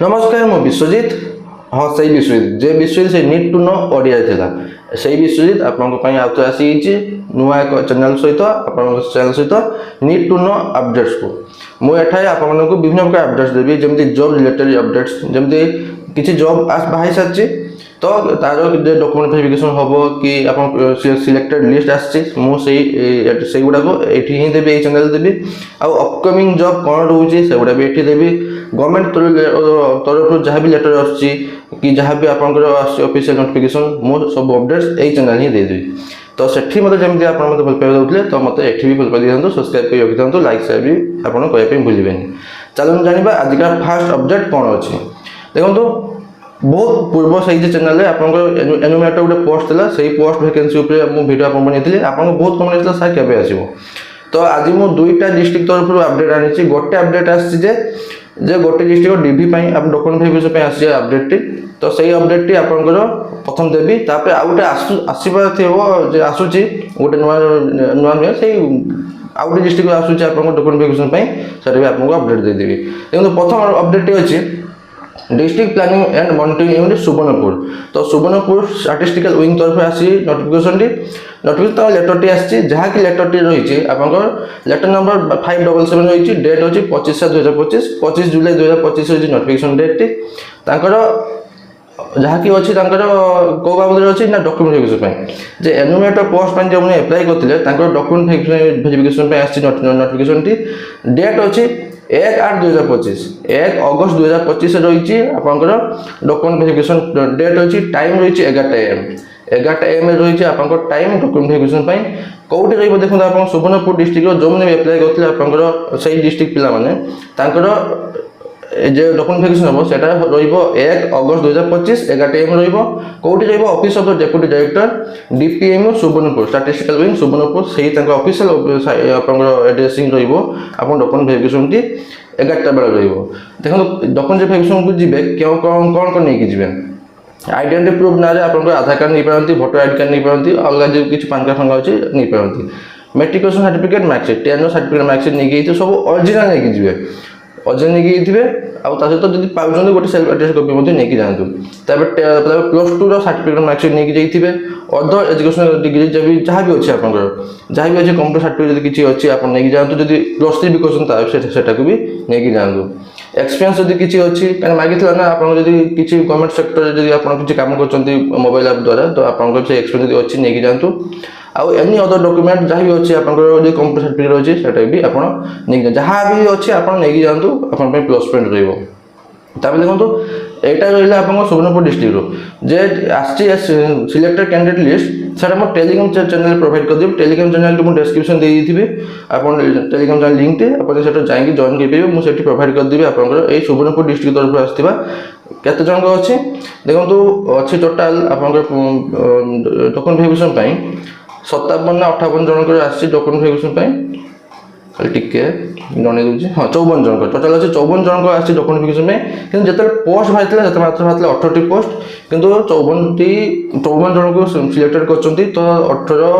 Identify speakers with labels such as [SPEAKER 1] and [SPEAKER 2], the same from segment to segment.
[SPEAKER 1] नमस्कार मु विश्वजित। हाँ से विश्वजित से नीट टू नो ओडिया था से विश्वजित आपंपाई आउ आसी नुआ एक चैनल सहित चैनल सहित नीट टू नो अपडेट्स को मुझे आपको विभिन्न प्रकार अपडेट्स देवी जमी जॉब रिलेटेड अपडेट्स जमी किसी जॉब बाहर सारी तो तार डॉक्यूमेंट वेरिफिकेशन हम कि आप सिलेक्टेड लिस्ट आससे गुड़ाक ये ही देवी चैनल देवी आउ अपकमिंग जॉब कौन रोचे से गुड़ा भी ये देवी गवर्नमेंट तरफ जहाँ भी लेटर आसुच्ची कि जहाँ भी आपंकर ऑफिशियल नोटिफिकेशन मो सब अपडेट्स यही चैनल ही देदेवी तो सेठी मत जमी आप भल पाइबा देते तो मत ये भी भल पाई दिखाँ सब्सक्राइब कर रखी था लाइक शेयर भी आपको भूलें। चलो जाना आज का फास्ट अपडेट कौन अच्छी देखो बहुत पूर्व से चैनल में एनुमेटर गोटे पोस्ट था से पोस्ट वैकेंसी वीडियो आप बनई आपको बहुत कमेंट आसा सार केवे आसो तो आज मुझे दुईटा डिस्ट्रिक्ट तरफ अपडेट आनी गोटे अपडेट आसे गोटे डिस्ट्रिक्ट डीवी आप डॉक्यूमेंट वेरिफिकेशन आसी अपडेट तो सही अपडेट टी आपंकर प्रथम देवी तापर आउ गोटे आसबार थी आसूची गोटे नुआ नुआ नुआ से आउ गोटे डिस्ट्रिक्ट आसूची आप डॉक्यूमेंट वेरिफिकेशन से भी आपको अपडेट देदेवी। देखो प्रथम अपडेट अच्छी district planning and monitoring unit Subarnapur तो सुवर्णपुर स्टैटिस्टिकल विंग तरफ आसी नोटिफिकेशन नोटिफिकेशन लेटर टी आसी जहाँकि लेटर टी रही आपंकर लेटर नंबर 577 रही डेट अच्छी 25/2025 25 जुलाई 2025 रही नोटिफिकेशन डेट टी जहाँकि अच्छी कौ बाबद अच्छी ना डॉक्यूमेंट वेरिफिकेशन जे एनुमेटर पोस्ट जो मैंने एप्लाई करते डॉक्यूमेंट वेरिफिकेशन नोटिफिकेशन टी डेट अच्छी 1/8/2025 1 अगस्त 2025 रही आपंकर डॉक्यूमेंट वेरिफिकेशन डेट अच्छी टाइम रही 11 AM 11 AM रही आपंकर टाइम डॉक्यूमेंट वेरिफिकेशन कौटी रही देखो आप सुवर्णपुर डिस्ट्रिक्ट जो मैंने एप्लाई करते आपंकर से डिस्ट्रिक्ट पाने जो डॉक्यूमेंट वेरिफिकेशन हम से 1 अगस्त 2025 11 AM रौटी office of the deputy director DPMO Subarnapur statistical wing Subarnapur से ऑफिशियल एड्रेसिंग आप डॉक्यूमेंट वेरिफिकेशन टी 11टा बेले देखो डॉक्यूमेंट वेरिफिकेशन को जी क्यों कौन कौन नहीं जी आइडेंटिटी प्रूफ ना आप आधार कार्ड नहीं पारती भोटर आईडी कार्ड नहीं पारती अलग जो किसी पान कार्ड फंगा अच्छी नहीं पारती matriculation certificate marksheet 10 certificate marksheet नहीं सब ओरिजिनल नहीं जी ओरिजिनल नहीं थे सहित जब पाँच गोटे सेल्फ एड्रेस कॉपी नहीं जातु +2 सर्टिफिकेट मार्कशीट नहीं जाइए अदर एजुकेशनल डिग्री जहाँ भी अच्छे आप जहाँ भी अच्छे कंप्यूटर सर्टिफिकेट किसी अच्छी आप नहीं जातु जब +3 भी कर भी नहीं जातु एक्सपीरियंस जब किसी अच्छी कहीं मागी ना आप किसी गवर्नमेंट सेक्टर जब आप किसी कम कर मोबाइल ऐप द्वारा तो आप एक्सपीरियंस अच्छी नहीं जातु आउ एनी अदर डॉक्यूमेंट जहाँ भी अच्छे आप कंप्यूटर सर्टिफिकेट अच्छे से भी आप जहाँ भी अच्छे आप नहीं जातु आप प्लस पॉइंट रही देखो यहाँ रहा आप सुवर्णपुर डिस्ट्रिक्ट जे सिलेक्टेड कैंडिडेट लिस्ट से टेलीग्राम चैनल प्रोवाइड कर देवी टेलीग्राम चैनल मुझे डिस्क्रिप्शन दे दी आप टेलीग्राम चैनल लिंक टे आप जाकि जॉइन करेंगे मुझे प्रोवाइड करदेवी आप सुवर्णपुर डिस्ट्रिक्ट तरफ आसवा केते जन अच्छे देखो अच्छी टोटाल आप डॉक्यूमेंट वेरिफिकेशन 57 ना 58 जन आसी डॉक्यूमेंट वेरिफिकेशन खाली टिके जन दूसरी हाँ 54 जन टोटाल अच्छे 54 जन आसी डॉक्यूमेंट वेरिफिकेशन कि जो पोस्ट बाहर जो मात्र बाहर 18टी पोस्ट किंतु 54 जन को सिलेक्टेड कर तो 18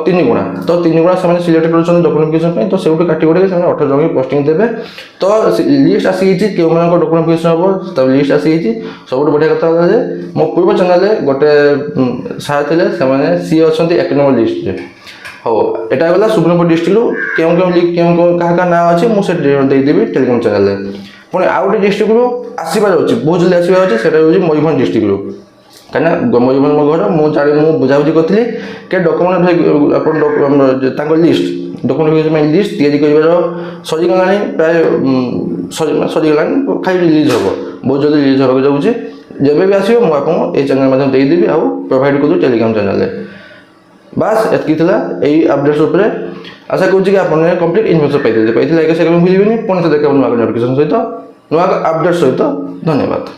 [SPEAKER 1] 3 गुणा तो 3 गुणा से सिलेक्टेड कर डॉक्यूमेंट वेरिफिकेशन तो से काटेगोरी से 18 जन की पोस्टिंग देवे तो लिस्ट आसी क्यों डॉक्यूमेंट वेरिफिकेशन हम तब लिस्ट आसी सब बढ़िया कथा मो पूर्व चैनल गोटे सार थे सी अच्छा 1 नंबर लिस्ट हाँ यहाँ गला सुवर्णपुर डिस्ट्रिक्ट क्यों क्यों क्या ना अच्छे मुझे देदेवी टेलीग्राम चैनल पुणी आउ गोटे डिस्ट्रिक्ट आसबार अच्छे बहुत जल्दी आसबार अच्छे से मयूरभंज डिस्ट्रिक्ट कहीं मयूरभंज मो घर मुझे बुझाबुझी करी कि डॉक्यूमेंट आप लिस्ट डॉक्यूमेंट लिस्ट या सरीगला प्राय सरीगला खाली रिलीज हम बहुत जल्दी रिलीज होगा जाऊँगी जब भी आसो मुझे चैनल माध्यम देदेवी आउ प्रोवाइड कर टेलीग्राम चैनल बास एतकी यही अपडेट्स आशा करुँच आप कंप्लीट इनफर्मेशन पाई लाइक शेयर भूलें पुणी देखा नोटिफिकेशन सहित नुआ अपडेट सहित धन्यवाद।